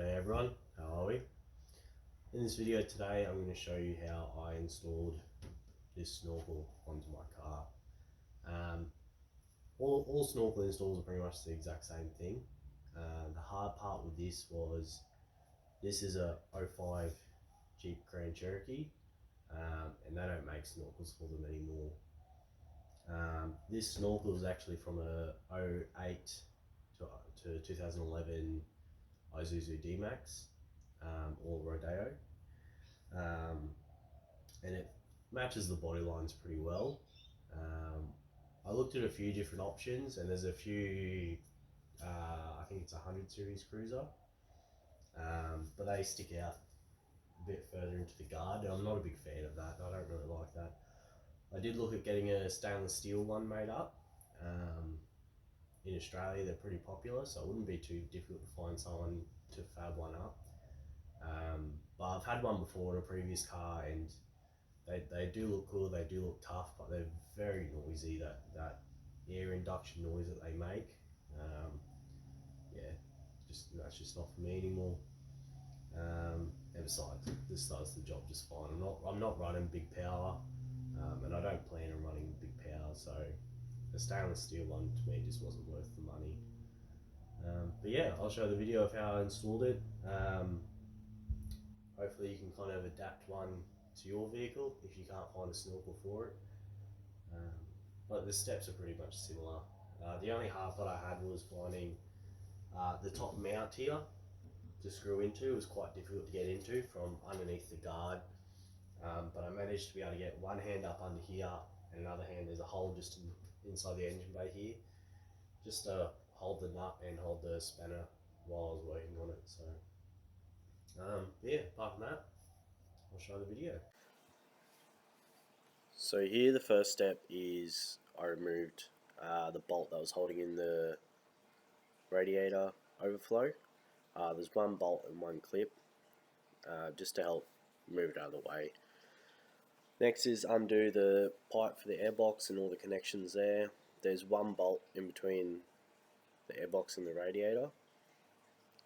G'day everyone, how are we? In this video today I'm going to show you how I installed this snorkel onto my car. All snorkel installs are pretty much the exact same thing. The hard part with this was, this is a '05 Jeep Grand Cherokee, and they don't make snorkels for them anymore. This snorkel is actually from a '08 to 2011 isuzu dmax, or rodeo, and it matches the body lines pretty well. I looked at a few different options, and there's a few, I think it's a 100 series cruiser, but they stick out a bit further into the guard, and I'm not a big fan of that. I don't really like that. I did look at getting a stainless steel one made up. In Australia they're pretty popular, so it wouldn't be too difficult to find someone to fab one up. But I've had one before in a previous car, and they do look cool, they do look tough, but they're very noisy, that air induction noise that they make. Yeah, that's just not for me anymore. And besides, this does the job just fine. I'm not running big power, and I don't plan on running big power, so the stainless steel one to me just wasn't worth the money. But yeah, I'll show the video of how I installed it. Hopefully you can kind of adapt one to your vehicle if you can't find a snorkel for it. But the steps are pretty much similar. The only hard part I had was finding the top mount here to screw into. It was quite difficult to get into from underneath the guard, but I managed to be able to get one hand up under here, and another hand, there's a hole just inside the engine bay here, just to hold the nut and hold the spanner while I was working on it. So yeah, apart from that, I'll show the video. So here the first step is I removed the bolt that was holding in the radiator overflow. There's one bolt and one clip, just to help move it out of the way. Next is undo the pipe for the airbox and all the connections there. There's one bolt in between the airbox and the radiator,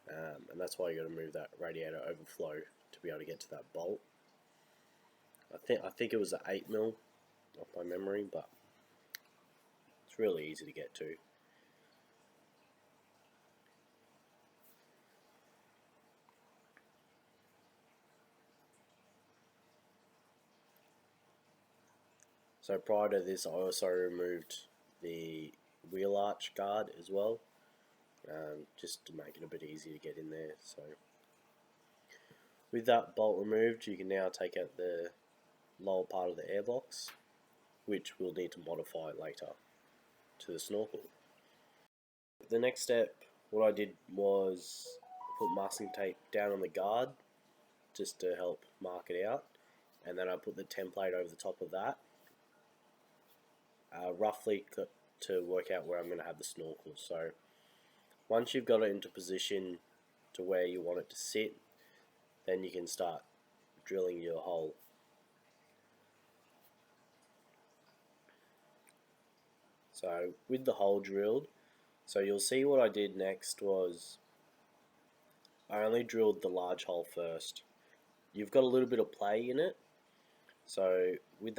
and that's why you got to move that radiator overflow to be able to get to that bolt. I think it was an 8mm off my memory, but it's really easy to get to. So prior to this, I also removed the wheel arch guard as well, just to make it a bit easier to get in there. So with that bolt removed, you can now take out the lower part of the airbox, which we'll need to modify later to the snorkel. The next step, what I did was put masking tape down on the guard just to help mark it out, and then I put the template over the top of that, roughly to work out where I'm going to have the snorkel. So once you've got it into position to where you want it to sit, then you can start drilling your hole. So with the hole drilled, so you'll see what I did next was I only drilled the large hole first. You've got a little bit of play in it, so with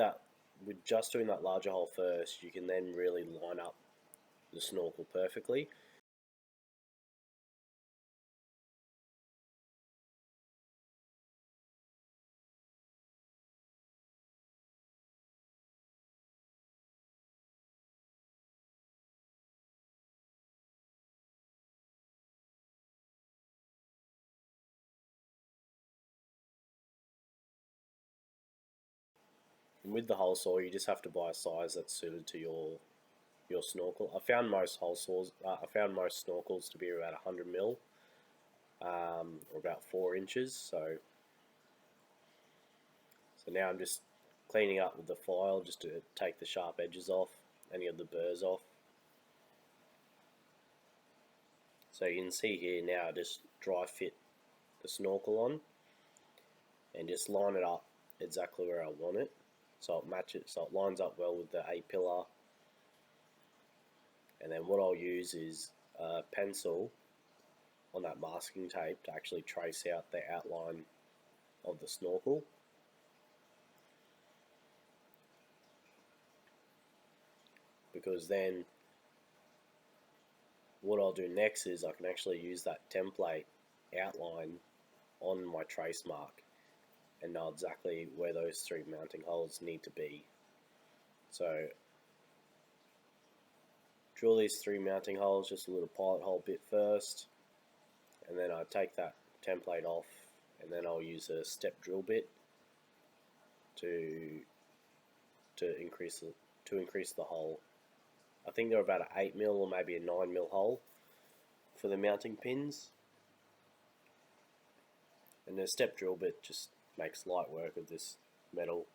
just doing that larger hole first, you can then really line up the snorkel perfectly. And with the hole saw, you just have to buy a size that's suited to your snorkel. I found most hole saws, I found most snorkels to be about 100mm, or about 4 inches. So now I'm just cleaning up with the file just to take the sharp edges off, any of the burrs off. So you can see here now, just dry fit the snorkel on and just line it up exactly where I want it, so it matches, so it lines up well with the A-pillar. And then what I'll use is a pencil on that masking tape to actually trace out the outline of the snorkel. Because then what I'll do next is I can actually use that template outline on my trace mark and know exactly where those 3 mounting holes need to be. So drill these 3 mounting holes, just a little pilot hole bit first, and then I take that template off, and then I'll use a step drill bit to increase the hole. I think they're about an 8mm or maybe a 9mm hole for the mounting pins, and the step drill bit just makes light work of this metal.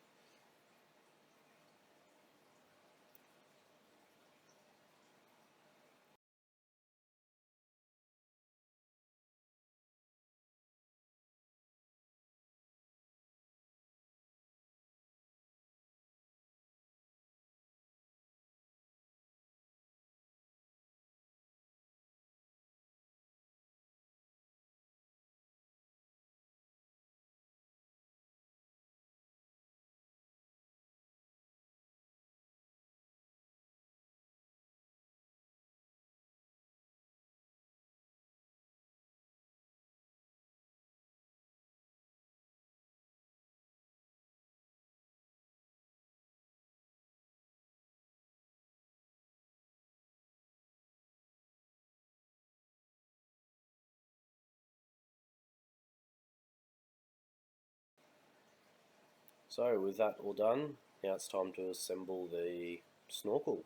So with that all done, now it's time to assemble the snorkel.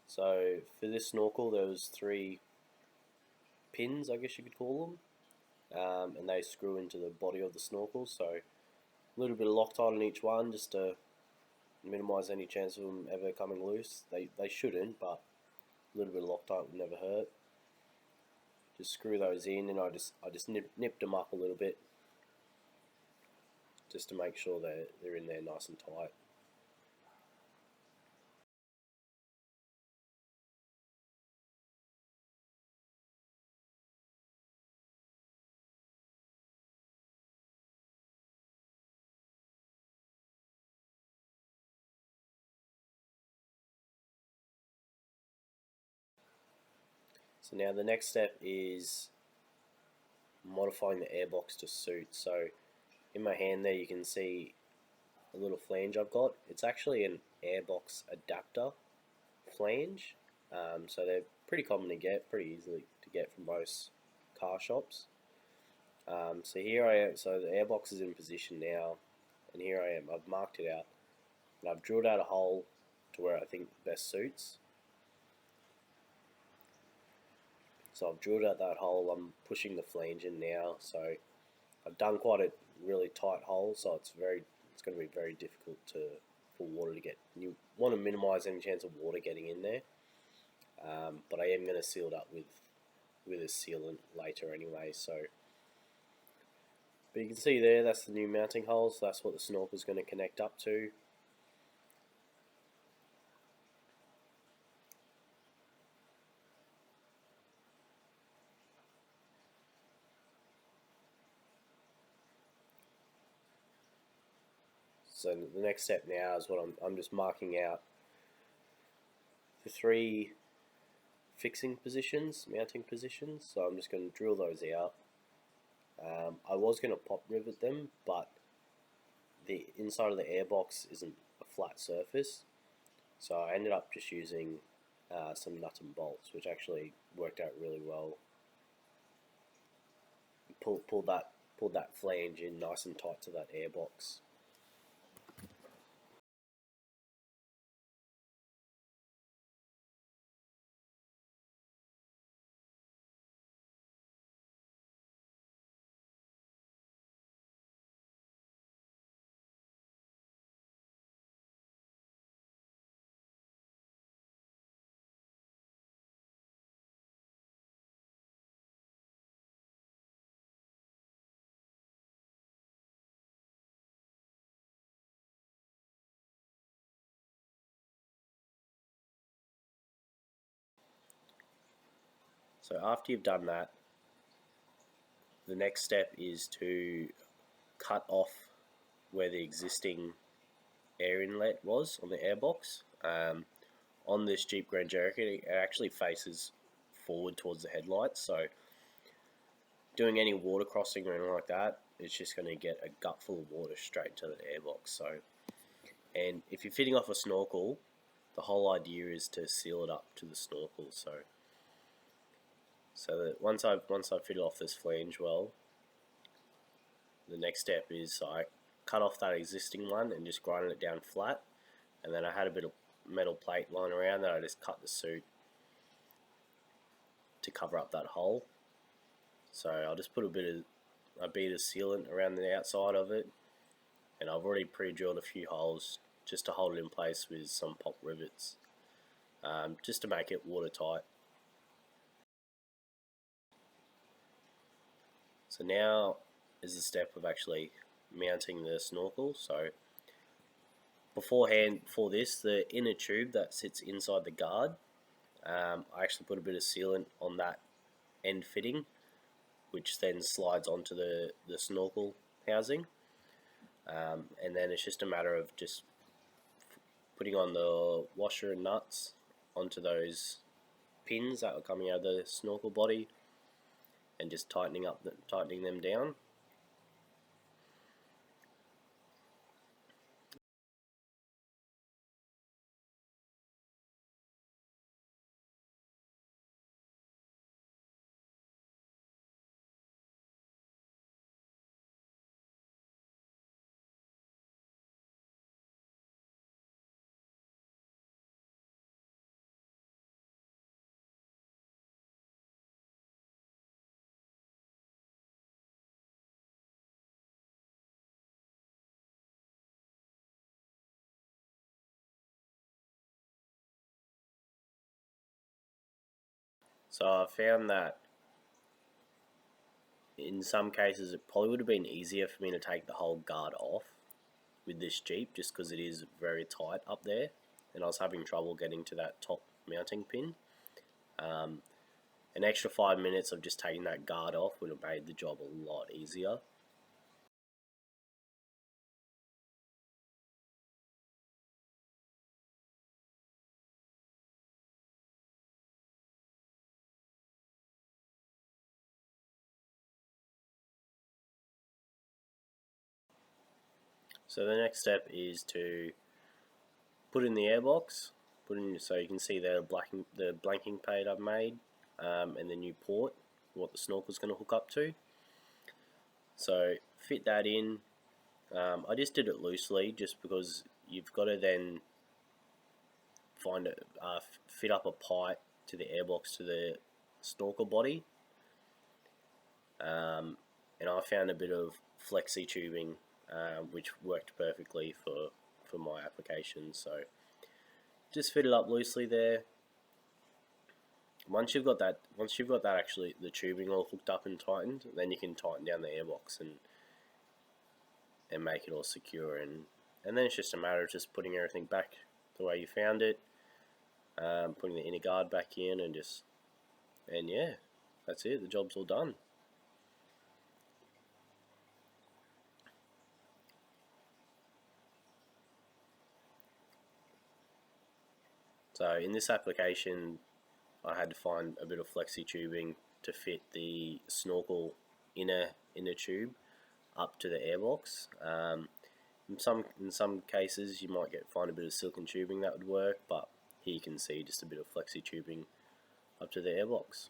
So for this snorkel there was 3 pins, I guess you could call them, and they screw into the body of the snorkel, so a little bit of Loctite on each one just to minimise any chance of them ever coming loose. They shouldn't, but a little bit of Loctite would never hurt. Just screw those in, and I just nipped them up a little bit just to make sure they're in there nice and tight. So now the next step is modifying the airbox to suit. So in my hand there you can see a little flange I've got. It's actually an airbox adapter flange, so they're pretty common to get, pretty easily to get from most car shops. So here I am, so the airbox is in position now, and here I am, I've marked it out, and I've drilled out a hole to where I think best suits. So I've drilled out that hole, I'm pushing the flange in now, so I've done quite a really tight hole, so it's going to be very difficult for water to get. You want to minimise any chance of water getting in there, but I am going to seal it up with a sealant later anyway. So, but you can see there, that's the new mounting hole, so that's what the snorkel is going to connect up to. So the next step now is what I'm just marking out the 3 fixing positions, mounting positions. So I'm just going to drill those out. I was going to pop rivet them, but the inside of the airbox isn't a flat surface, so I ended up just using some nuts and bolts, which actually worked out really well. Pulled that flange in nice and tight to that airbox. So after you've done that, the next step is to cut off where the existing air inlet was on the airbox. On this Jeep Grand Cherokee, it actually faces forward towards the headlights, so doing any water crossing or anything like that, it's just going to get a gut full of water straight to the airbox. So, and if you're fitting off a snorkel, the whole idea is to seal it up to the snorkel. So that once I've fitted off this flange well, the next step is I cut off that existing one and just grinded it down flat, and then I had a bit of metal plate lying around that I just cut the suit to cover up that hole. So I'll just put a bead of sealant around the outside of it, and I've already pre-drilled a few holes just to hold it in place with some pop rivets, just to make it watertight. So now is the step of actually mounting the snorkel. So before this, the inner tube that sits inside the guard, I actually put a bit of sealant on that end fitting, which then slides onto the snorkel housing, and then it's just a matter of just putting on the washer and nuts onto those pins that are coming out of the snorkel body, and just tightening them down. So I found that in some cases it probably would have been easier for me to take the whole guard off with this Jeep, just because it is very tight up there, and I was having trouble getting to that top mounting pin. An extra 5 minutes of just taking that guard off would have made the job a lot easier. So the next step is to put in the airbox, so you can see the blanking pad I've made, and the new port, what the snorkel's going to hook up to. So fit that in. I just did it loosely, just because you've got to then fit up a pipe to the airbox to the snorkel body, and I found a bit of flexi tubing, which worked perfectly for my application. So just fit it up loosely there. Once you've got that actually the tubing all hooked up and tightened, then you can tighten down the airbox and make it all secure, and then it's just a matter of just putting everything back the way you found it, putting the inner guard back in, and yeah, that's it. The job's all done. So in this application, I had to find a bit of flexi tubing to fit the snorkel inner tube up to the airbox. In some cases, you might find a bit of silicon tubing that would work, but here you can see just a bit of flexi tubing up to the airbox.